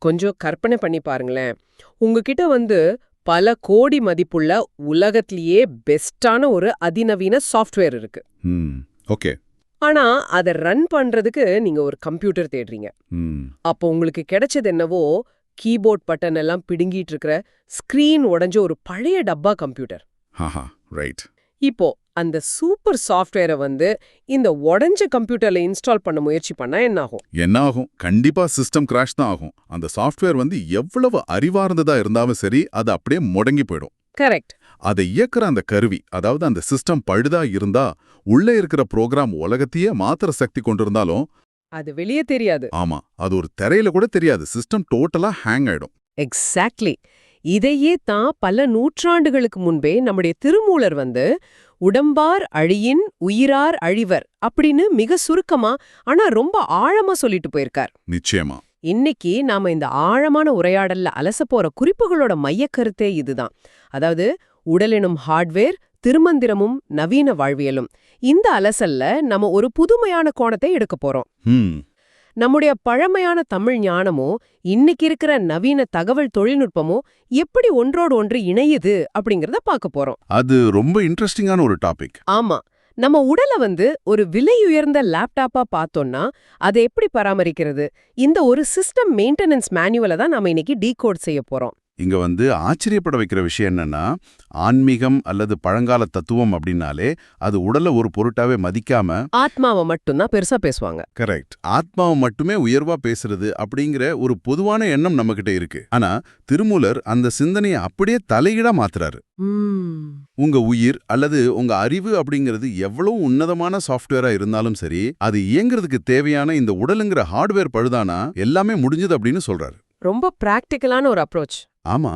கொஞ்சம் கற்பனை பண்ணி பாருங்களேன். உங்ககிட்ட பல கோடி மதிப்புள்ள உலகத்திலேயே பெஸ்டான ஒரு அதிநவீன சாஃப்ட்வேர் இருக்கு. ஓகே. ஆனா அதை ரன் பண்றதுக்கு நீங்க ஒரு கம்ப்யூட்டர் தேடுறீங்க. அப்போ உங்களுக்கு கிடைச்சது என்னவோ கீபோர்ட் பட்டன் எல்லாம் பிடுங்கிட்டு இருக்கிற ஸ்கிரீன் உடைஞ்ச ஒரு பழைய டப்பா கம்ப்யூட்டர். ரைட். இப்போ அந்த சூப்பர் சாஃப்ட்வேரை இந்த உடைஞ்ச கம்ப்யூட்டர்ல இன்ஸ்டால் பண்ண முயற்சி பண்ணா என்ன ஆகும்? கண்டிப்பா சிஸ்டம் கிராஷ் தான் ஆகும். அந்த சாஃப்ட்வேர் எவ்வளவு அறிவார்ந்ததா இருந்தாலும் சரி, அது அப்படியே முடங்கி போயிடும். கரெக்ட். அதை இயக்குற அந்த கருவி, அதாவது அந்த சிஸ்டம் பழுதா இருந்தா, உள்ள இருக்கிற ப்ரோக்ராம் உலகத்தையே மாத்திர சக்தி கொண்டிருந்தாலும் அது வெளியே தெரியாது. ஆமா, அது ஒரு திரையில கூட தெரியாது. சிஸ்டம் டோட்டலா ஹேங் ஆயிடும். எக்ஸாக்ட்லி. இதையே தான் பல நூற்றாண்டுகளுக்கு முன்பே நம்முடைய திருமூலர் உடம்பார் அழியின் உயிரார் அழிவர் அப்படின்னு மிக சுருக்கமா ஆனா ரொம்ப ஆழமா சொல்லிட்டு போயிருக்கார். நிச்சயமா. இன்னைக்கு நாம இந்த ஆழமான உரையாடல்ல அலச போற குறிப்புகளோட மையக்கருத்தே இதுதான். அதாவது உடல் எனும் ஹார்ட்வேர், திருமந்திரமும் நவீன வாழ்வியலும். இந்த அலசல்ல நம்ம ஒரு புதுமையான கோணத்தை எடுக்க போறோம். நம்முடைய பழமையான தமிழ் ஞானமோ இன்னைக்கு இருக்கிற நவீன தகவல் தொழில்நுட்பமோ எப்படி ஒன்றோடு ஒன்று இணையுது அப்படிங்கறத பார்க்க போறோம். அது ரொம்ப இன்ட்ரெஸ்டிங்கான ஒரு டாபிக். ஆமா. நம்ம உடலை ஒரு விலையுயர்ந்த லேப்டாப்பா பார்த்தோம்னா அதை எப்படி பராமரிக்கிறது, இந்த ஒரு சிஸ்டம் மெயின்டெனன்ஸ் மேனுவலை தான் நாம இன்னைக்கு டீகோட் செய்ய போறோம். இங்க ஆச்சரியப்பட வைக்கிற விஷயம் என்னன்னா, ஆன்மீகம் அல்லது பழங்கால தத்துவம் அப்படின்னாலே அது உடலை ஒரு பொருட்டாவே மதிக்காம ஆத்மாவை மட்டும்தான் பெருசா பேசுவாங்க. கரெக்ட். ஆத்மாவை மட்டுமே உயர்வா பேசுறது அப்படிங்கிற ஒரு பொதுவான எண்ணம் நம்மகிட்ட இருக்கு. ஆனா திருமூலர் அந்த சிந்தனையை அப்படியே தலையிடா மாத்துறாரு. உங்க உயிர் அல்லது உங்க அறிவு அப்படிங்கிறது எவ்வளவு உன்னதமான சாஃப்ட்வேரா இருந்தாலும் சரி, அது இயங்குறதுக்கு தேவையான இந்த உடலுங்கிற ஹார்ட்வேர் பழுதானா எல்லாமே முடிஞ்சது அப்படின்னு சொல்றாரு. ரொம்ப பிராக்டிக்கலான ஒரு அப்ரோச். ஆமா,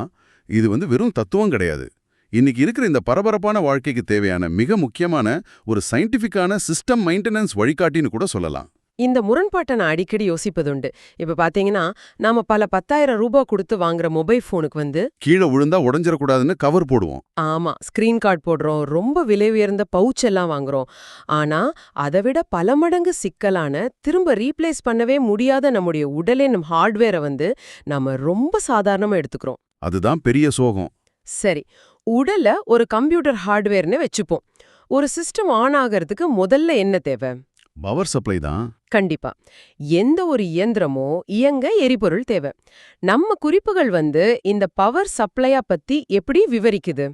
இது வெறும் தத்துவம் கிடையாது. இன்னைக்கு இருக்கிற இந்த பரபரப்பான வாழ்க்கைக்கு தேவையான மிக முக்கியமான ஒரு சயின்டிஃபிக்கான சிஸ்டம் மெயின்டெனன்ஸ் வழிகாட்டின்னு கூட சொல்லலாம். இந்த முரண்பாட்டை நான் அடிக்கடி யோசிப்பதுண்டு. இப்ப பாத்தீங்கன்னா நாம பல 10,000 ரூபாய் கொடுத்து வாங்குற மொபைல் போனுக்கு கீழே விழுந்தா உடஞ்சிடக்கூடாதுன்னு கவர் போடுவோம். ஆமா, ஸ்கிரீன் கார்டு போடுறோம், ரொம்ப விலை உயர்ந்த பவுச் எல்லாம் வாங்குறோம். ஆனா அதை விட பல மடங்கு சிக்கலான, திரும்ப ரீப்ளேஸ் பண்ணவே முடியாத நம்முடைய உடலின் ஹார்ட்வேரை நம்ம ரொம்ப சாதாரணமா எடுத்துக்கிறோம். அதுதான் பெரிய சோகம். சரி, உடலை ஒரு கம்ப்யூட்டர் ஹார்ட்வேர்னு வச்சுப்போம். ஒரு சிஸ்டம் ஆன் ஆகிறதுக்கு முதல்ல என்ன தேவை? பவர் சப்ளை தான். கண்டிப்பா. எந்த ஒரு இயந்திரமோ இயங்க எரிபொருள் தேவை. நம்ம குறிப்புகள் இந்த பவர் சப்ளையா பத்தி எப்படி விவரிக்குது?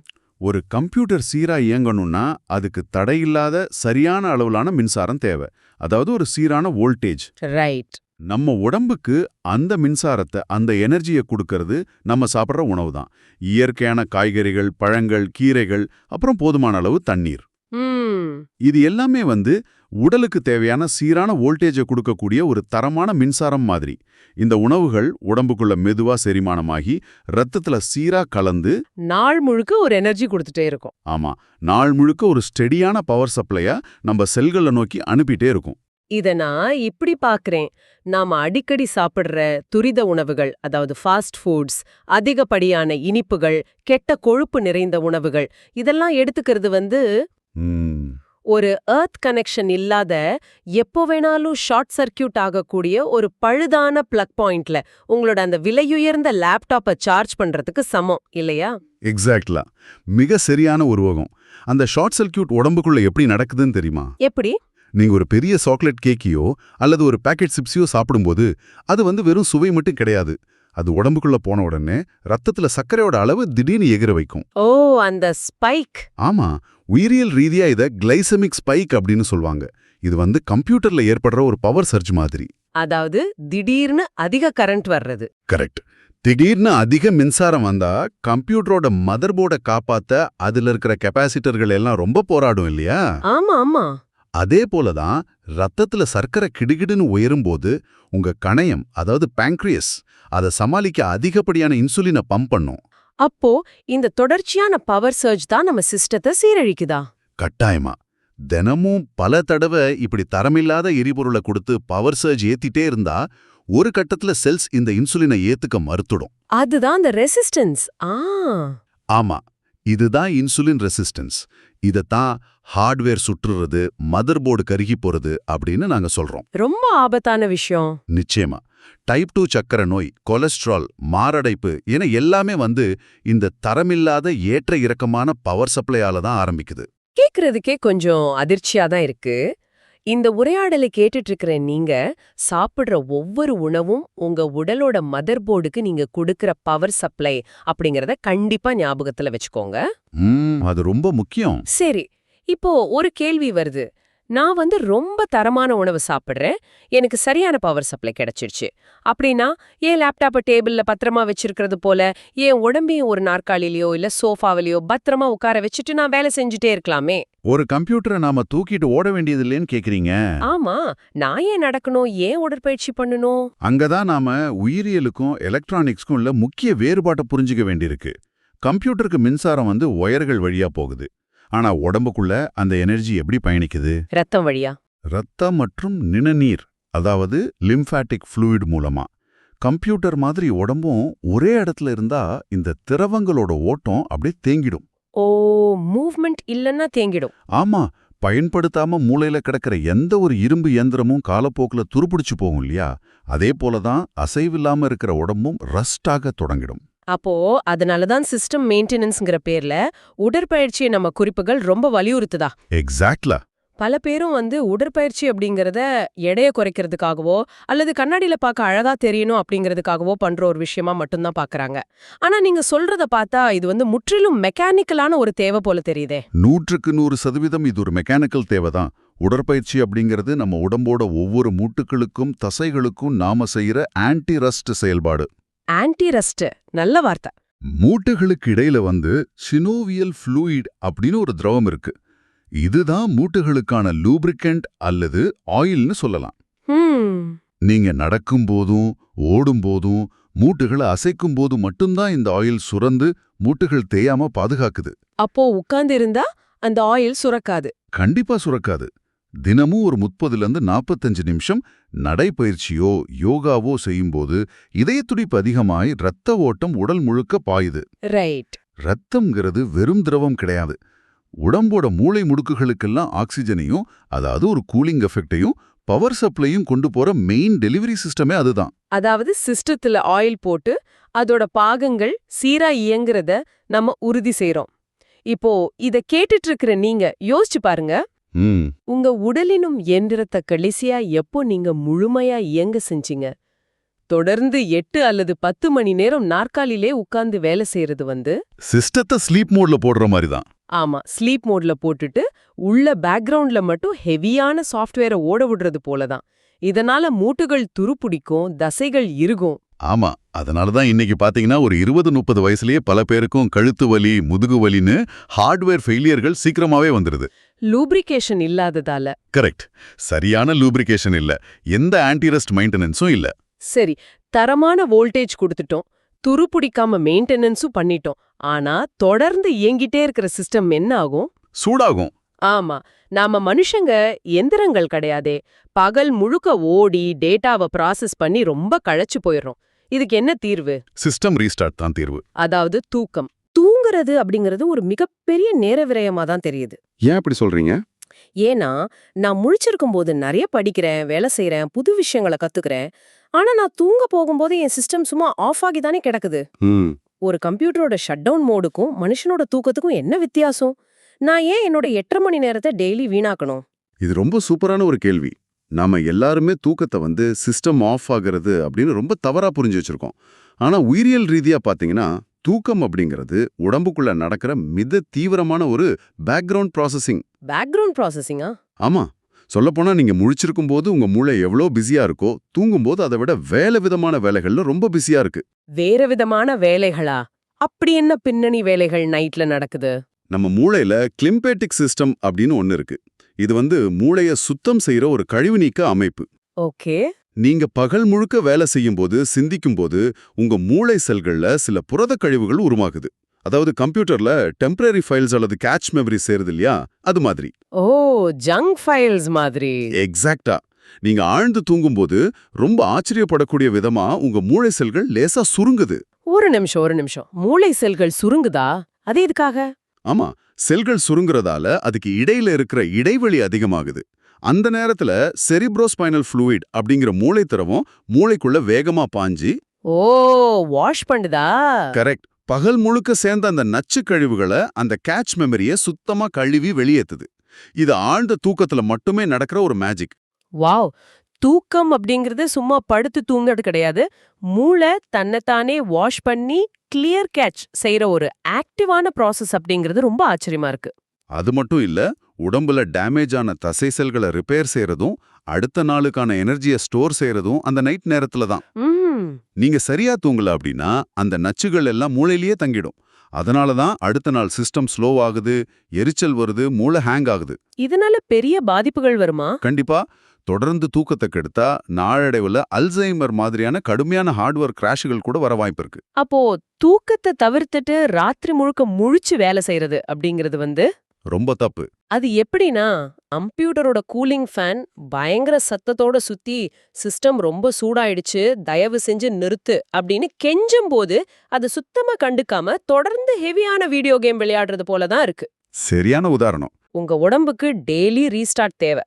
ஒரு கம்ப்யூட்டர் சீரா இயங்கணும்னா அதுக்கு தடையில்லாத சரியான அளவிலான மின்சாரம் தேவை. அதாவது ஒரு சீரான வோல்டேஜ். ரைட். நம்ம உடம்புக்கு அந்த மின்சாரத்தை, அந்த எனர்ஜியை கொடுக்கறது நம்ம சாப்பிட்ற உணவு தான். இயற்கையான காய்கறிகள், பழங்கள், கீரைகள், அப்புறம் போதுமான அளவு தண்ணீர். இது எல்லாமே உடலுக்கு தேவையான சீரான வோல்டேஜை கொடுக்கக்கூடிய ஒரு தரமான மின்சாரம் மாதிரி. இந்த உணவுகள் உடம்புக்குள்ள மெதுவா செரிமானமாகி ரத்தத்துல சீரா கலந்து நாள் முழுக்க ஒரு எனர்ஜி கொடுத்துட்டே இருக்கும். ஆமா, நாள் முழுக்க ஒரு ஸ்டெடியான பவர் சப்ளையா நம்ம செல்களை நோக்கி அனுப்பிட்டே இருக்கும். இத நான் இப்படி பாக்குறேன். நாம அடிக்கடி சாப்பிடுற துரித உணவுகள், அதாவது ஃபாஸ்ட் ஃபுட்ஸ், அதிகப்படியான இனிப்புகள், கெட்ட கொழுப்பு நிறைந்த உணவுகள், இதெல்லாம் எடுத்துக்கிறது ஒரு எர்த் கனெக்ஷன் இல்லாத, எப்போ வேணாலும் ஷார்ட் சர்க்கியூட் ஆகக்கூடிய ஒரு பழுதான பிளக் பாயிண்ட்ல உங்களோட அந்த விலையுயர்ந்த லேப்டாப்பை சார்ஜ் பண்றதுக்கு சமம் இல்லையா? எக்ஸாக்ட்லா. மிக சரியான உருவகம். அந்த ஷார்ட் சர்க்கியூட் உடம்புக்குள்ள எப்படி நடக்குதுன்னு தெரியுமா? எப்படி? நீங்க ஒரு பெரிய சாக்லேட் கேக்கையோ அல்லது ஒரு பேக்கெட் சிப்ஸையோ சாப்பிடும்போது அது வெறும் சுவை மட்டும் கிடையாது. அது உடம்புக்குள்ள போன உடனே ரத்தத்துல சர்க்கரையோட அளவு திடீர்னு எகிர வைக்கும். ஓ, அந்த ஸ்பைக். ஆமா, உயிரியல் ரீதியா இத கிளைசமிக் ஸ்பைக் அப்படின்னு சொல்வாங்க. இது கம்ப்யூட்டர்ல ஏற்படுற ஒரு பவர் சர்ஜ் மாதிரி. அதாவது திடீர்னு அதிக கரண்ட் வர்றது. கரெக்ட். திடீர்னு அதிக மின்சாரம் வந்தா கம்ப்யூட்டரோட மதர் போர்டை காப்பாத்த அதுல இருக்கிற கெப்பாசிட்டர்கள் எல்லாம் ரொம்ப போராடும் இல்லையா? ஆமா ஆமா. அதே போலதான் ரத்தத்துல சர்க்கரை கிடுகிடுன்னு உயரும்போது உங்க கணையம், அதாவது பேங்க்ரியஸ், அதை சமாளிக்க அதிகப்படியான இன்சுலினை பம்ப் பண்ணும். அப்போ இந்த தொடர்ச்சியான பவர் சர்ஜ் தான் நம்ம சிஸ்டத்தை சீரழிக்குதா? கட்டாயமா. தினமும் பல தடவை இப்படி தரமில்லாத எரிபொருளை கொடுத்து பவர் சர்ஜ் ஏத்திட்டே இருந்தா ஒரு கட்டத்துல செல்ஸ் இந்த இன்சுலினை ஏத்துக்க மறுத்துடும். அதுதான் அந்த ரெசிஸ்டன்ஸ். ஆமா, இதுதான் இன்சுலின் ரெசிஸ்டன்ஸ். இதத்தான் ஹார்ட்வேர் சுற்றுறது, மதர் போர்டு கருகி போறது அப்படின்னு நாங்க சொல்றோம். ரொம்ப ஆபத்தான விஷயம். நிச்சயமா. டைப் 2 சக்கரை நோய், கொலஸ்ட்ரால், மாரடைப்பு என எல்லாமே இந்த தரமில்லாத ஏற்ற இறக்கமான பவர் சப்ளையால தான் ஆரம்பிக்குது. கேக்குறதுக்கே கொஞ்சம் அதிர்ச்சியா தான் இருக்கு. இந்த உரையாடலை கேட்டுட்டு இருக்கிற நீங்க சாப்பிடுற ஒவ்வொரு உணவும் உங்க உடலோட மதர் போர்டுக்கு நீங்க கொடுக்கிற பவர் சப்ளை அப்படிங்கறத கண்டிப்பா ஞாபகத்துல வச்சுக்கோங்க. அது ரொம்ப முக்கியம். சரி, இப்போ ஒரு கேள்வி வருது. நான் ரொம்ப தரமான உணவு சாப்பிடுறேன், எனக்கு சரியான பவர் சப்ளை கிடைச்சிருச்சு அப்படின்னா, என் லேப்டாப்பை டேபிள்ல பத்திரமா வச்சிருக்கிறது போல என் உடம்பையும் ஒரு நாற்காலிலயோ இல்ல சோஃபாவிலயோ பத்திரமா உட்கார வச்சுட்டு நான் வேலை செஞ்சுட்டே இருக்கலாமே? ஒரு கம்ப்யூட்டரை நாம தூக்கிட்டு ஓட வேண்டியது இல்லைன்னு கேக்குறீங்க. ஆமா, நான் ஏன் நடக்கணும், ஏன் உடற்பயிற்சி பண்ணணும்? அங்கதான் நாம உயிரியலுக்கும் எலக்ட்ரானிக்ஸ்க்கும் உள்ள முக்கிய வேறுபாட்டை புரிஞ்சுக்க வேண்டியிருக்கு. கம்ப்யூட்டருக்கு மின்சாரம் ஒயர்கள் வழியா போகுது. ஆனா உடம்புக்குள்ள அந்த எனர்ஜி எப்படி பயணிக்குது? ரத்தம் வழியா. ரத்தம் மற்றும் நிணநீர், அதாவது லிம்ஃபாட்டிக் ஃப்ளூயிட் மூலமா. கம்ப்யூட்டர் மாதிரி உடம்பும் ஒரே இடத்துல இருந்தா இந்த திரவங்களோட ஓட்டம் அப்படியே தேங்கிடும். ஓ, மூவ்மெண்ட் இல்லன்னா தேங்கிடும். ஆமா, பயன்படுத்தாம மூளையில கிடக்கிற எந்த ஒரு இரும்பு இயந்திரமும் காலப்போக்குல துருப்பிடிச்சு போகும் இல்லையா? அதே போலதான் அசைவில்லாம இருக்கிற உடம்பும் ரஸ்டாக தொடங்கிடும். அப்போ அதனாலதான் சிஸ்டம் மெயின்டெனன்ஸ்ங்கிற பேர்ல உடற்பயிற்சியை நம்ம குறிப்புகள் ரொம்ப வலியுறுத்துதா? எக்ஸாக்ட்லா. பல பேரும் உடற்பயிற்சி அப்படிங்கறத எடைய குறைக்கிறதுக்காகவோ அல்லது கண்ணாடியில பார்க்க அழகா தெரியணும் அப்படிங்கறதுக்காகவோ பண்ற ஒரு விஷயமா மட்டும்தான் பாக்குறாங்க. ஆனா நீங்க சொல்றத பார்த்தா இது முற்றிலும் மெக்கானிக்கலான ஒரு தேவை போல தெரியுதே. 100% இது ஒரு மெக்கானிக்கல் தேவைதான். உடற்பயிற்சி அப்படிங்கிறது நம்ம உடம்போட ஒவ்வொரு மூட்டுகளுக்கும் தசைகளுக்கும் நாம செய்யற ஆன்டி ரஸ்ட் செயல்பாடு. ஆன்டி ரஸ்ட், நல்ல வார்த்தை. மூட்டுகளுக்கு இடையில சினோவியல் ஃப்ளூயிட் அப்படின்னு ஒரு திரவம் இருக்கு. இதுதான் மூட்டுகளுக்கான லூப்ரிகண்ட் அல்லது ஆயில்னு சொல்லலாம். நீங்க நடக்கும் போதும் ஓடும் போதும் மூட்டுகளை அசைக்கும் போது மட்டும்தான் இந்த ஆயில் சுரந்து மூட்டுகள் தேயாம பாதுகாக்குது. அப்போ உட்கார்ந்து இருந்தா அந்த ஆயில் சுரக்காது? கண்டிப்பா சுரக்காது. தினமும் ஒரு 30-45 நிமிஷம் நடைப்பயிற்சியோ யோகாவோ செய்யும்போது இதயத்துடிப்பு அதிகமாய் ரத்த ஓட்டம் உடல் முழுக்க பாயுது. ரைட். ரத்தம்ங்கிறது வெறும் திரவம் கிடையாது. உடம்போட மூளை முடுக்குகளுக்கெல்லாம் ஆக்சிஜனையும், அதாவது ஒரு கூலிங் எஃபெக்டையும் பவர் சப்ளையும் கொண்டு போற மெயின் டெலிவரி சிஸ்டமே அதுதான். அதாவது சிஸ்டத்துல ஆயில் போட்டு அதோட பாகங்கள் சீரா இயங்குறத நம்ம உறுதி செய்றோம். இப்போ இத கேட்டுட்டு இருக்கிற நீங்க யோசிச்சு பாருங்க. உங்க உடலினும் எந்திரத்தை கடைசியா எப்போ நீங்க முழுமையா இயங்க செஞ்சீங்க? தொடர்ந்து 8 அல்லது 10 மணி நேரம் நாற்காலிலே உட்கார்ந்து வேலை செய்யறது சிஸ்டத்தை ஸ்லீப் மோட்ல போடுற மாதிரி தான். ஆமா, ஸ்லீப் மோட்ல போட்டுட்டு உள்ள பேக்ரவுண்ட்ல மட்டும் ஹெவியான சாஃப்ட்வேரை ஓட விடுறது போலதான். இதனால மூட்டுகள் துருப்பிடிக்கும், தசைகள் இறுகும். ஆமா, அதனாலதான் இன்னைக்கு பாத்தீங்கன்னா ஒரு 20-30 வயசுலயே பல பேருக்கும் கழுத்து வலி, முதுகு வலின்னு ஹார்ட்வேர் ஃபெயிலியர்கள் சீக்கிரமாவே வந்துருது. லூப்ரிகேஷன் இல்லாததால. கரெக்ட். சரியான லூப்ரிகேஷன் இல்ல, எந்த ஆன்டிரஸ்ட் மெயின்டெனன்ஸும் இல்ல. சரி, தரமான வோல்டேஜ் கொடுத்துட்டோம், துருப்பிடிக்காம மெயின்டெனன்ஸும் பண்ணிட்டோம். ஆனா தொடர்ந்து இயங்கிட்டே இருக்கிற சிஸ்டம் என்ன ஆகும்? சூடாகும். ஆமா, நாம மனுஷங்க எந்திரங்கள் கிடையாதே. பகல் முழுக்க ஓடி டேட்டாவை ப்ராசஸ் பண்ணி ரொம்ப களைச்சு போயிடுறோம். இதுக்கு என்ன தீர்வு? சிஸ்டம் ரீஸ்டார்ட் தான் தீர்வு. அதாவது தூக்கம். தூங்குறது அப்படிங்கிறது ஒரு மிகப்பெரிய நேர விரயமா தான் தெரியுது. ஏன் அப்படி சொல்றீங்க? ஏன்னா நான் முழிச்சிருக்கும் போது நிறைய படிக்கிறேன், வேலை செய்யறேன், புது விஷயங்களை கத்துக்கிறேன். ஆனா நான் தூங்க போகும்போது என் சிஸ்டம் சும்மா ஆஃப் ஆகி தானே கிடக்குது. ஒரு கம்ப்யூட்டரோட ஷட் டவுன் மோடுக்கும் மனுஷனோட தூக்கத்துக்கும் என்ன வித்தியாசம்? நான் ஏன் என்னோட 8.5 மணி நேரத்தை டெய்லி வீணாக்கணும்? இது ரொம்ப சூப்பரான ஒரு கேள்வி. நாம எல்லாருமே தூக்கத்தை சிஸ்டம் ஆஃப் ஆகிறது அப்படின்னு ரொம்ப தவறா புரிஞ்சு வச்சிருக்கோம். ஆனா உயிரியல் ரீதியா பாத்தீங்கன்னா தூக்கம் அப்படிங்கிறது உடம்புக்குள்ள நடக்கிற மிக தீவிரமான ஒரு பேக்ரவுண்ட் ப்ராசஸிங். பேக்ரவுண்ட் ப்ராசஸிங்கா? ஆமா, சொல்லப்போனா நீங்க முழிச்சிருக்கும் போது உங்க மூளை எவ்வளோ பிஸியா இருக்கோ, தூங்கும்போது அதை விட வேற விதமான வேலைகள்ல ரொம்ப பிஸியா இருக்கு. வேற விதமான வேலைகளா? அப்படி என்ன பின்னணி வேலைகள் நைட்ல நடக்குது? நம்ம மூளையில கிளிம்பேட்டிக் சிஸ்டம் அப்படின்னு ஒன்னு இருக்கு. இது மூளைய சுத்தம் செய்யற ஒரு கழிவு நீக்க அமைப்பு. ஓகே. நீங்க பகல் முழுக்க வேலை செய்யும்போது, சிந்திக்கும்போது உங்க மூளை செல்கள்ல சில புரத கழிவுகள் உருவாகுது. அதாவது கம்ப்யூட்டர்ல டெம்பரரி ஃபைல்ஸ் அல்லது கேட்ச் மெமரி சேருது இல்லையா, அது மாதிரி. ஓ, ஜங்க் ஃபைல்ஸ் மாதிரி. எக்ஸாக்ட்டா. நீங்க ஆழ்ந்து தூங்கும்போது ரொம்ப ஆச்சரியப்படக்கூடிய விதமா உங்க மூளை செல்கள் லேசா சுருங்குது. ஒரு நிமிஷம். மூளை செல்கள் சுருங்குதா? அது எதுக்காக? ஆமா, செல்கள் சுருங்குறதால அதுக்கு இடையில இருக்கிற இடைவெளி அதிகமாகுது. அந்த நேரத்துல செரிப்ரோஸ்பைனல் ஃப்ளூயிட் அப்படிங்கிற மூளை திரவம் மூளைக்குள்ள வேகமா பாஞ்சு ஓ, வாஷ் பண்ணுதா? கரெக்ட், பகல் முழுக்க சேர்ந்த அந்த நச்சு கழிவுகளை அந்த கேட்ச் மெமரியை சுத்தமா கழுவி வெளியேத்துது. இது ஆழ்ந்த தூக்கத்துல மட்டுமே நடக்கிற ஒரு மேஜிக். வாவ்! தூக்கம் அப்படிங்கிறது சும்மா படுத்து தூங்குறது கிடையாது. மூளை தன்னைத்தானே வாஷ் பண்ணி கிளியர் கேட்ச் செய்யற ஒரு ஆக்டிவான ப்ராசஸ் அப்படிங்கிறது ரொம்ப ஆச்சரியமா இருக்கு. அது மட்டும் இல்ல, உடம்புல டேமேஜ் ஆன தசை செல்களை ரிப்பேர் செய்யறதும் அடுத்த நாளுக்கான எனர்ஜியை ஸ்டோர் செய்யறதும் அந்த நைட் நேரத்துல தான். ம். நீங்க சரியா தூங்கல அப்படின்னா அந்த நச்சுகள் எல்லாம் மூளையிலேயே தங்கிடும். அதனால தான் அடுத்த நாள் சிஸ்டம் ஸ்லோ ஆகுது, எரிச்சல் வருது, மூளை ஹேங் ஆகுது. இதனால பெரிய பாதிப்புகள் வருமா? கண்டிப்பா. தொடர்ந்து தூக்கத்தை கெடுத்தா நாளடைவுல அல்சைமர் மாதிரியான கடுமையான ஹார்ட்வேர் கிராஷுகள் கூட வர வாய்ப்பு இருக்கு. அப்போ தூக்கத்தை தவிர்த்துட்டு ராத்திரி முழுக்க முழிச்சு வேலை செய்யறது அப்படிங்கிறது ரொம்ப தப்பு. அது எப்படின்னா, கம்ப்யூட்டரோட கூலிங் ஃபேன் பயங்கர சத்தத்தோட சுத்தி சிஸ்டம் ரொம்ப சூடாயிடுச்சு, தயவு செஞ்சு நிறுத்து அப்படின்னு கெஞ்சும் போது அது சுத்தமா கண்டுக்காம தொடர்ந்து ஹெவியான வீடியோ கேம் விளையாடுறது போல தான் இருக்கு. சரியான உதாரணம். உங்க உடம்புக்கு டெய்லி ரீஸ்டார்ட் தேவை.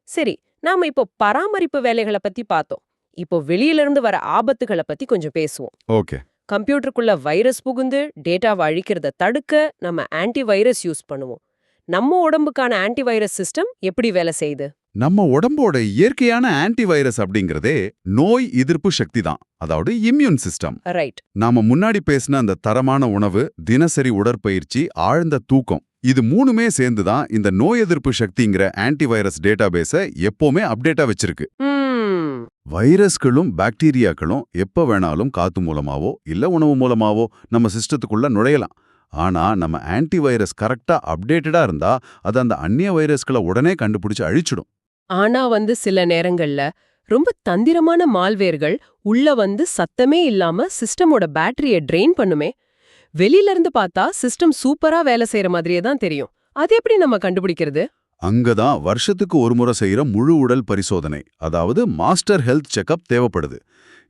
சரி, நாம இப்போ பராமரிப்பு வேலைகளை பத்தி பார்த்தோம். இப்போ வெளியிலிருந்து வர ஆபத்துகளை பத்தி கொஞ்சம் பேசுவோம். ஓகே. கம்ப்யூட்டருக்குள்ள வைரஸ் புகுந்து டேட்டாவை அழிக்கிறத தடுக்க நம்ம ஆன்டிவைரஸ் யூஸ் பண்ணுவோம். நம்ம உடம்புக்கான ஆன்டிவைரஸ் சிஸ்டம் எப்படி வேலை செய்யுது? நம்ம உடம்போட இயற்கையான ஆன்டிவைரஸ் அப்படிங்கறதே நோய் எதிர்ப்பு சக்தி தான், அதாவது இம்யூன் சிஸ்டம். ரைட். நாம முன்னாடி பேசின அந்த தரமான உணவு, தினசரி உடற்பயிற்சி, ஆழ்ந்த தூக்கம், இது மூணுமே சேர்ந்து தான் இந்த நோய் எதிர்ப்பு சக்திங்கிற ஆன்டிவைரஸ் டேட்டாபேஸை எப்பவுமே அப்டேட்டா வச்சிருக்கு. வைரஸ்களும் பாக்டீரியாக்களும் எப்ப வேணாலும் காத்து மூலமாவோ இல்ல உணவு மூலமாவோ நம்ம சிஸ்டத்துக்குள்ள நுழையலாம். ஆனா நம்ம ஆன்டிவைரஸ் கரெக்டா அப்டேட்டடா இருந்தா அது அந்த அந்நிய வைரஸ்களை உடனே கண்டுபிடிச்சு அழிச்சிடும். ஆனா சில நேரங்கள்ல ரொம்ப தந்திரமான மால்வேர்கள் உள்ள சத்தமே இல்லாம சிஸ்டமோட பேட்டரிய ட்ரெயின் பண்ணுமே. வெளியில இருந்து பார்த்தா சிஸ்டம் சூப்பரா வேலை செய்யற மாதிரியே தான் தெரியும். அது எப்படி நம்ம கண்டுபிடிக்கிறது? அங்கதான் வருஷத்துக்கு ஒரு முறை செய்யற முழு உடல் பரிசோதனை, அதாவது மாஸ்டர் ஹெல்த் செக்அப் தேவைப்படுது.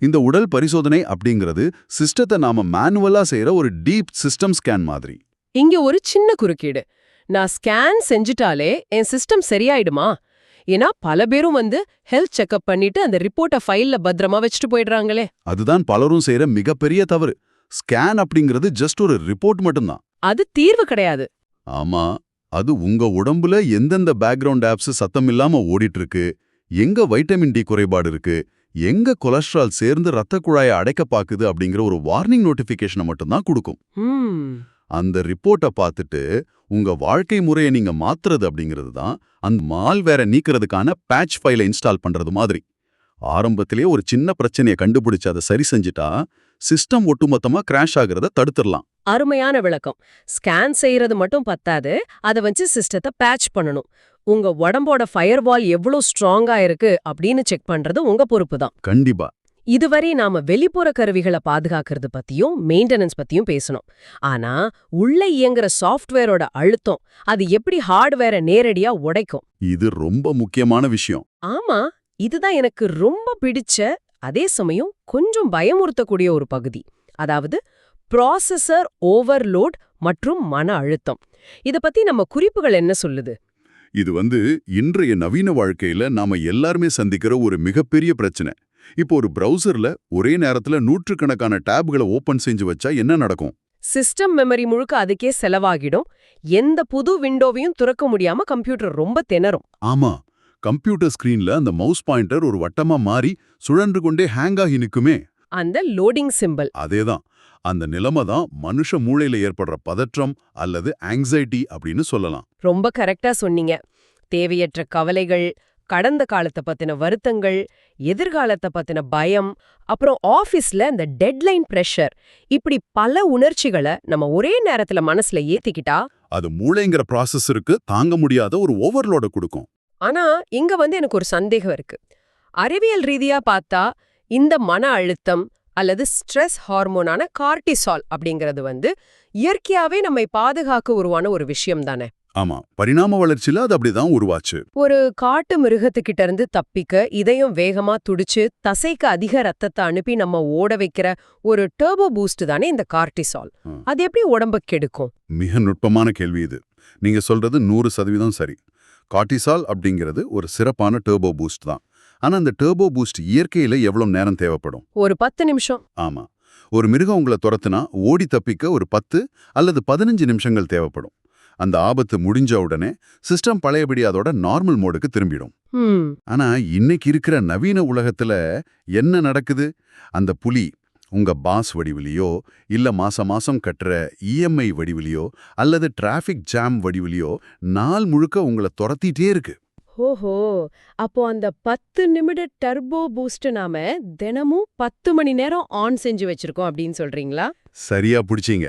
இந்த உடல் பரிசோதனை அப்படிங்கிறது சிஸ்டத்தை நாம மேனுவலா செய்யற ஒரு டீப் சிஸ்டம் ஸ்கேன் மாதிரி. இங்க ஒரு சின்ன குறுக்கீடு. நான் ஸ்கேன் செஞ்சுட்டாலே என் சிஸ்டம் சரியாயிடுமா? ஏன்னா பல பேரும் ஹெல்த் செக்அப் பண்ணிட்டு அந்த ரிப்போர்ட்டை ஃபைல்ல பத்திரமா வச்சுட்டு போயிடுறாங்களே. அதுதான் பலரும் செய்யற மிகப்பெரிய தவறு. ஸ்கேன் அப்படிங்கிறது ஜஸ்ட் ஒரு ரிப்போர்ட் மட்டும்தான். அது தீர்வு கிடையாது. ஆமா, அது உங்க உடம்புல எந்தெந்த பேக்ரவுண்ட் ஆப்ஸ் சத்தம் இல்லாம ஓடிட்டு இருக்கு, எங்க வைட்டமின் டி குறைபாடு இருக்கு, எங்க கொலஸ்ட்ரால் சேர்ந்து ரத்த குழாயை அடைக்க பாக்குது அப்படிங்கிற ஒரு வார்னிங் நோட்டிபிகேஷனை மட்டும்தான் கொடுக்கும். அந்த ரிப்போர்ட்டை பார்த்துட்டு உங்க வாழ்க்கை முறையை நீங்க மாத்துறது அப்படிங்கிறது தான் அந்த மால்வேரை நீக்கிறதுக்கான பேட்ச் ஃபைலை இன்ஸ்டால் பண்றது மாதிரி. ஆரம்பத்திலே ஒரு சின்ன பிரச்சனையை கண்டுபிடிச்சு அதை சரி செஞ்சுட்டா சிஸ்டம் ஒட்டுமொத்தமா கிராஷ் ஆகிறத தடுத்துடலாம். அருமையான விளக்கம். ஸ்கேன் செய்யறது மட்டும் பத்தாது, அதை வச்சு சிஸ்டத்தை பேட்ச் பண்ணணும். உங்க உடம்போட ஃபயர்வால் எவ்வளவு ஸ்ட்ராங்கா இருக்கு அப்படின்னு செக் பண்றது உங்க பொறுப்பு தான். கண்டிப்பா. இதுவரை நாம வெளிப்புற கருவிகளை பாதுகாக்கிறது பத்தியும் மெயின்டெனன்ஸ் பத்தியும் பேசணும். ஆனா உள்ள இயங்குற சாஃப்ட்வேரோட அழுத்தம் அது எப்படி ஹார்ட்வேரை நேரடியா உடைக்கும்? இது ரொம்ப முக்கியமான விஷயம். ஆமா, இதுதான் எனக்கு ரொம்ப பிடிச்ச, அதே சமயம் கொஞ்சம் பயமுறுத்தக்கூடிய ஒரு பகுதி. அதாவது ப்ராசஸர் ஓவர்லோட் மற்றும் மன அழுத்தம். இத பத்தி நம்ம குறிப்புகள் என்ன சொல்லுது? இது இன்றைய நவீன வாழ்க்கையில நாம எல்லாருமே சந்திக்கிற ஒரு மிகப்பெரிய பிரச்சனை. இப்போ ஒரு பிரவுசர்ல ஒரே நேரத்துல நூற்றுக்கணக்கான டேப்களை ஓபன் செஞ்சு வச்சா என்ன நடக்கும்? சிஸ்டம் மெமரி முழுக்க அதுக்கே செலவாகிடும். எந்த புது விண்டோவையும் துறக்க முடியாம கம்ப்யூட்டர் ரொம்ப திணறும். ஆமா, கம்ப்யூட்டர் ஸ்கிரீன்ல அந்த மவுஸ் பாயிண்டர் ஒரு வட்டமா மாறி சுழன்று கொண்டே ஹேங் ஆகி நிக்குமே, அந்த லோடிங் சிம்பல். அதேதான். அந்த நிலைமை தான் மனுஷ மூளையில ஏற்படுற பதற்றம் அல்லது ஆங்ஸைட்டி அப்படின்னு சொல்லலாம். ரொம்ப கரெக்டா சொன்னீங்க. தேவையற்ற கவலைகள், கடந்த காலத்தை பத்தின வருத்தங்கள், எதிர்காலத்தை பத்தின பயம், அப்புறம் ஆபீஸ்ல இந்த டெட்லைன் பிரஷர், இப்படி பல உணர்ச்சிகளை நம்ம ஒரே நேரத்துல மனசுல ஏத்திக்கிட்டா அது மூளைங்கிற ப்ராசஸருக்கு தாங்க முடியாத ஒரு ஓவர்லோட கொடுக்கும். ஆனா இங்க எனக்கு ஒரு சந்தேகம் இருக்கு. அறிவியல் ரீதியா பார்த்தா இந்த மன அழுத்தம் அல்லது ஸ்ட்ரெஸ் ஹார்மோனான கார்டிசால் அப்படிங்கிறது இயற்கையாவே நம்மை பாதுகாக்க உருவான ஒரு விஷயம் தானே? ஆமா, பரிணாம வளர்ச்சியில அது அப்படிதான் உருவாச்சு. ஒரு காட்டு மிருகத்துக்கிட்ட இருந்து தப்பிக்க இதயம் வேகமா துடிச்சு தசைக்கு அதிக ரத்தத்தை அனுப்பி நம்ம ஓட வைக்கிற ஒரு டர்போ பூஸ்ட் தானே இந்த கார்டிசால். அது எப்படி உடம்ப கெடுக்கும்? மிக நுட்பமான கேள்வி இது. நீங்க சொல்றது 100% சரி. கார்டிசால் அப்படிங்கிறது ஒரு சிறப்பான டர்போ பூஸ்ட் தான். ஆனா அந்த டர்போ பூஸ்ட் இயற்கையில எவ்வளவு நேரம் தேவைப்படும்? ஒரு 10 நிமிஷம். ஆமா, ஒரு மிருகம் உங்களை துரத்துனா ஓடி தப்பிக்க ஒரு 10 அல்லது 15 நிமிஷங்கள் தேவைப்படும். அந்த ஆபத்து முடிஞ்ச உடனே சிஸ்டம் பழையபடி அதோட நார்மல் மோடுக்கு திரும்பிடும். ஆனா இன்னைக்கு இருக்கிற நவீன உலகத்துல என்ன நடக்குது? அந்த புலி உங்க பாஸ் வடிவிலையோ இல்ல மாசம் மாசம் கட்டுற இஎம்ஐ வடிவிலையோ அல்லது டிராஃபிக் ஜாம் வடிவிலையோ நாள் முழுக்க உங்களை துரத்திட்டே இருக்கு. ஓஹோ, அப்போ அந்த 10 நிமிட டர்போ பூஸ்ட் நாம தினமும் 10 மணி நேரம் ஆன் செஞ்சு வச்சிருக்கோம் அப்படின்னு சொல்றீங்களா? சரியா புடிச்சீங்க.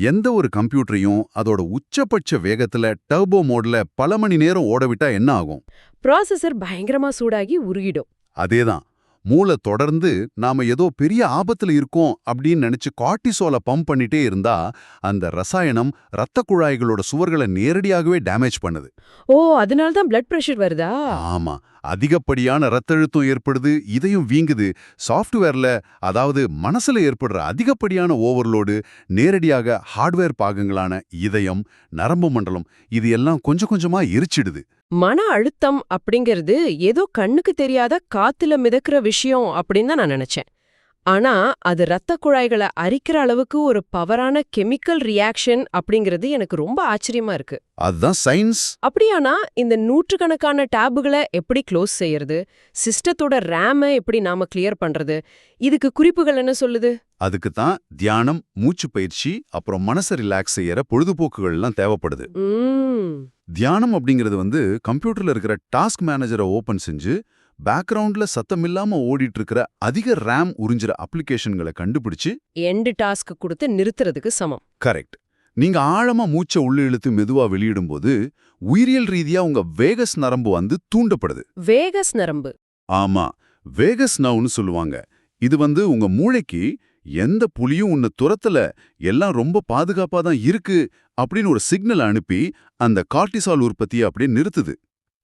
எந்த ஒரு கம்ப்யூட்டரையும் அதோட உச்சபட்ச வேகத்துல டர்போ மோட்ல பல மணி நேரம் ஓடவிட்டா என்ன ஆகும்? ப்ராசஸர் பயங்கரமா சூடாகி உருகிடும். அதேதான். மூளை தொடர்ந்து நாம ஏதோ பெரிய ஆபத்துல இருக்கோம் அப்படின்னு நினைச்சு கார்டிசோலை பம்ப் பண்ணிட்டே இருந்தா அந்த ரசாயனம் ரத்த குழாய்களோட சுவர்களை நேரடியாகவே டேமேஜ் பண்ணுது. ஓ, அதனால தான் பிளட் பிரஷர் வருதா? ஆமா, அதிகப்படியான ரத்த அழுத்தம் ஏற்படுது, இதயம் வீங்குது. சாஃப்ட்வேர்ல, அதாவது மனசுல ஏற்படுற அதிகப்படியான ஓவர்லோடு நேரடியாக ஹார்ட்வேர் பாகங்களான இதயம், நரம்பு மண்டலம் இது எல்லாம் கொஞ்சம் கொஞ்சமா எரிச்சிடுது. மன அழுத்தம் அப்படிங்கிறது ஏதோ கண்ணுக்கு தெரியாத காத்துல மிதக்கிற விஷயம் அப்படின்னு தான் நான் நினைச்சேன். ஆனா அது ரத்த குழாய்களை அரிக்கிற அளவுக்கு ஒரு பவரான கெமிக்கல் ரியாக்ஷன் அப்படிங்கிறது எனக்கு ரொம்ப ஆச்சரியமா இருக்கு. அதுதான் சயின்ஸ். அப்படியானா இந்த நூற்றுக்கணக்கான டேபுகளை எப்படி க்ளோஸ் செய்யறது, சிஸ்டத்தோட ரேமை எப்படி நாம கிளியர் பண்றது, இதுக்கு குறிப்புகள் என்ன சொல்லுது? அதுக்கு தான் தியானம், மூச்சு பயிற்சி, அப்புறம் மனசை ரிலாக்ஸ் செய்யற பொழுதுபோக்குகள்லாம் தேவைப்படுது. தியானம் அப்படிங்கிறது கம்ப்யூட்டர்ல இருக்கிற டாஸ்க் மேனேஜரை ஓபன் செஞ்சு பேக்ரவுண்ட்ல சத்தமில்லாம ஓடிட்டு இருக்கிற அதிக ரேம் உறிஞ்சிற அப்ளிகேஷன்களை கண்டுபிடிச்சு எண்ட் டாஸ்க் கொடுத்து நிறுத்துறதுக்கு சமம். கரெக்ட். நீங்க ஆழமா மூச்சை உள்ள இழுத்து மெதுவா வெளியிடும்போது உயிரியல் ரீதியா உங்க வேகஸ் நரம்பு தூண்டப்படுது. வேகஸ் நரம்பு? ஆமா, வேகஸ் நர்வ்னு சொல்லுவாங்க. இது உங்க மூளைக்கு எந்த புலியும் உன்னை துரத்தல, எல்லாம் ரொம்ப பாதுகாப்பா தான் இருக்கு அப்படின்னு ஒரு சிக்னல் அனுப்பி அந்த கார்டிசால் உற்பத்தியை அப்படியே நிறுத்துது.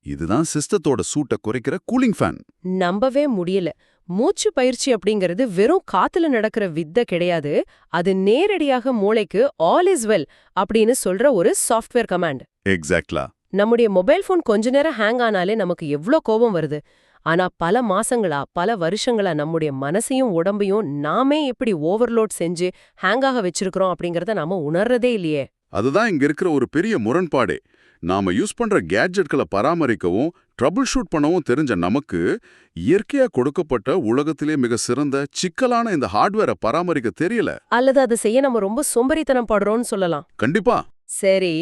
இதுதான் சிஸ்டத்தோட சூட்டை குறைக்கிற கூலிங் ஃபேன். நம்பவே முடியல. மூச்சு பயிற்சி அப்படிங்கிறது வெறும் காத்துல நடக்கிற வித்தை கிடையாது. அது நேரடியாக மூளைக்கு ஆல் இஸ் வெல் அப்படின்னு சொல்ற ஒரு சாஃப்ட்வேர் கமாண்ட். எக்ஸாக்ட்லா. நம்முடைய மொபைல் போன் கொஞ்ச நேரம் ஹேங் ஆனாலே நமக்கு எவ்ளோ கோபம் வருது. ஆனா பல மாசங்களா பல வருஷங்களா நம்முடைய மனசையும் உடம்பையும் நாமே எப்படி ஓவர்லோட் செஞ்சு ஹேங்காக வச்சிருக்கிறோம் அப்படிங்கறத நாம உணர்றதே இல்லையே. அதுதான் இங்க இருக்கிற ஒரு பெரிய முரண்பாடே. நாம யூஸ் பண்ற கேட்ஜெட்களை பராமரிக்கவும் ட்ரபிள் ஷூட் பண்ணவும் தெரிஞ்ச நமக்கு இயற்கையா கொடுக்கப்பட்ட உலகத்திலே மிக சிறந்த சிக்கலான இந்த ஹார்ட்வேரை பராமரிக்க தெரியல. அல்லது அதை செய்ய நம்ம ரொம்ப சோம்பேறித்தனம் படுறோம்னு சொல்லலாம். கண்டிப்பா. சரி,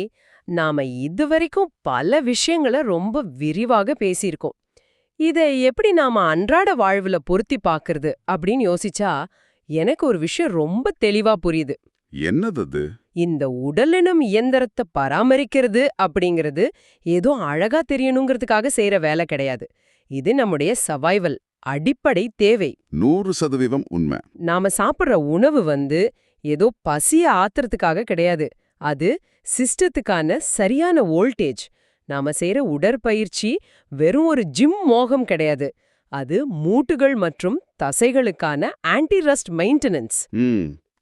நாம இதுவரைக்கும் பல விஷயங்களை ரொம்ப விரிவாக பேசியிருக்கோம். இதை எப்படி நாம அன்றாட வாழ்வுல பொருத்தி பாக்குறது அப்படின்னு யோசிச்சா எனக்கு ஒரு விஷயம் ரொம்ப தெளிவா புரியுது. என்னது? இந்த உடலெனும் இயந்திரத்தை பராமரிக்கிறது அப்படிங்கிறது ஏதோ அழகா தெரியணுங்கிறதுக்காக செய்யற வேலை கிடையாது. இது நம்முடைய சர்வைவல், அடிப்படை தேவை. 100% உண்மை. நாம சாப்பிடுற உணவு ஏதோ பசிய ஆத்துறதுக்காக கிடையாது. அது சிஸ்டத்துக்கான சரியான வோல்டேஜ். நாம செய்யற உடற்பயிற்சி வெறும் ஒரு ஜிம் மோகம் கிடையாது. அது மூட்டுகள் மற்றும் தசைகளுக்கான ஆன்டி ரஸ்ட் மெயின்டெனன்ஸ்.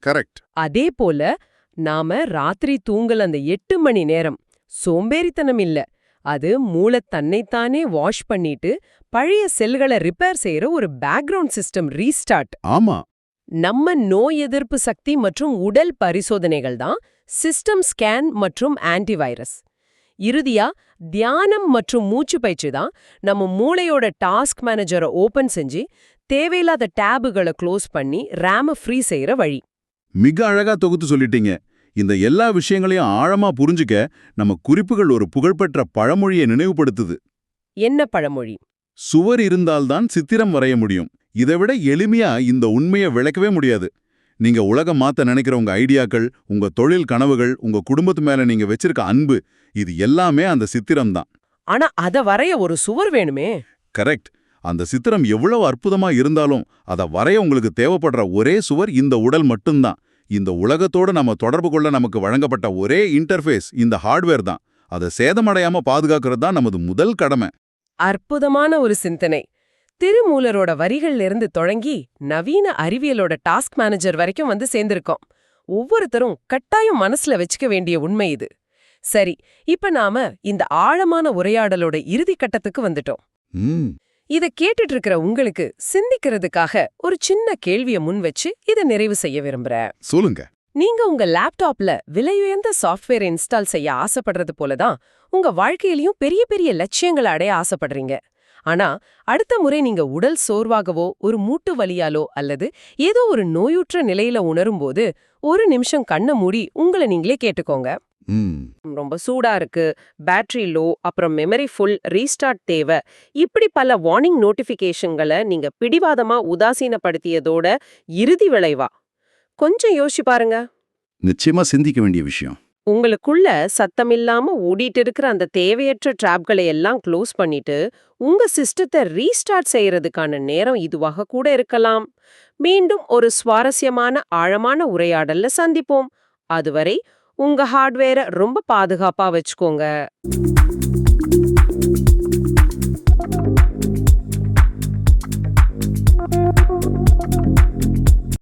கரெக்ட். அதே போல நாம ராத்திரி தூங்கல் அந்த 8 மணி நேரம் சோம்பேறித்தனம் இல்ல. அது மூளை தன்னைத்தானே வாஷ் பண்ணிட்டு பழைய செல்களை ரிப்பேர் செய்யற ஒரு பேக்ரவுண்ட் சிஸ்டம் ரீஸ்டார்ட். ஆமா. நம்ம நோய் எதிர்ப்பு சக்தி மற்றும் உடல் பரிசோதனைகள் தான் சிஸ்டம் ஸ்கேன் மற்றும் ஆன்டிவைரஸ். இறுதியா தியானம் மற்றும் மூச்சு பயிற்சி தான் நம்ம மூளையோட டாஸ்க் மேனேஜரை ஓபன் செஞ்சு தேவையில்லாத டேபுகளை க்ளோஸ் பண்ணி ரேம ஃப்ரீ செய்யற வழி. மிக அழகா தொகுத்து சொல்லிட்டீங்க. இந்த எல்லா விஷயங்களையும் ஆழமா புரிஞ்சுக்க நம்ம குறிப்புகள் ஒரு புகழ்பெற்ற பழமொழியை நினைவுபடுத்துது. என்ன பழமொழி? சுவர் இருந்தால்தான் சித்திரம் வரைய முடியும். இதைவிட எளிமையா இந்த உண்மையை விளக்கவே முடியாது. நீங்க உலகம் மாத்த நினைக்கிற உங்க ஐடியாக்கள், உங்க தொழில் கனவுகள், உங்க குடும்பத்து மேல நீங்க வச்சிருக்க அன்பு, இது எல்லாமே அந்த சித்திரம் தான். ஆனா அத வரைய ஒரு சுவர் வேணுமே. கரெக்ட். அந்த சித்திரம் எவ்வளவு அற்புதமா இருந்தாலும் அதை வரைய உங்களுக்கு தேவைப்படுற ஒரே சுவர் இந்த உடல் மட்டும்தான். இந்த உலகத்தோட நம்ம தொடர்பு கொள்ள நமக்கு வழங்கப்பட்ட ஒரே இன்டர்ஃபேஸ் இந்த ஹார்ட்வேர் தான். அதை சேதமடையாம பாதுகாக்கிறது தான் நமது முதல் கடமை. அற்புதமான ஒரு சிந்தனை. திருமூலரோட வரிகள்ல இருந்து தொடங்கி நவீன அறிவியலோட டாஸ்க் மேனேஜர் வரைக்கும் வந்து சேர்ந்திருக்கோம். ஒவ்வொருத்தரும் கட்டாயம் மனசுல வச்சுக்க வேண்டிய உண்மை இது. சரி, இப்ப நாம இந்த ஆழமான உரையாடலோட இறுதி கட்டத்துக்கு வந்துட்டோம். ம் இத கேட்டுட்டு இருக்கிற உங்களுக்கு சிந்திக்கிறதுக்காக ஒரு சின்ன கேள்விய முன் வச்சு இதை நிறைவு செய்ய விரும்புறேன். சொல்லுங்க. நீங்க உங்க லேப்டாப்ல விலையுயர்ந்த சாஃப்ட்வேர் இன்ஸ்டால் செய்ய ஆசைப்படுறது போலதான் உங்க வாழ்க்கையிலயும் பெரிய பெரிய லட்சியங்களை அடைய ஆசைப்படுறீங்க. ஆனா அடுத்த முறை நீங்க உடல் சோர்வாகவோ ஒரு மூட்டு வலியாலோ அல்லது ஏதோ ஒரு நோயுற்ற நிலையில உணரும்போது ஒரு நிமிஷம் கண்ணை மூடி உங்களை நீங்களே கேட்டுக்கோங்க. ம் ரொம்ப சூடா இருக்கு, பேட்டரி லோ, அப்புறம் மெமரி ஃபுல், ரீஸ்டார்ட் தேவை, இப்படி பல வார்னிங் நோட்டிஃபிகேஷன்களை நீங்க பிடிவாதமா உதாசீனப்படுத்தியதோட இறுதி விளைவா? கொஞ்சம் யோசிச்சு பாருங்க. நிச்சயமா சிந்திக்க வேண்டிய விஷயம். உங்களுக்குள்ள சத்தமில்லாம ஓடிட்டு இருக்கிற அந்த தேவையற்ற டிராப்களை எல்லாம் க்ளோஸ் பண்ணிட்டு உங்க சிஸ்டத்தை ரீஸ்டார்ட் செய்யறதுக்கான நேரம் இதுவாக கூட இருக்கலாம். மீண்டும் ஒரு சுவாரஸ்யமான ஆழமான உரையாடல்ல சந்திப்போம். அதுவரை உங்க ஹார்ட்வேரை ரொம்ப பாதுகாப்பா வச்சுக்கோங்க.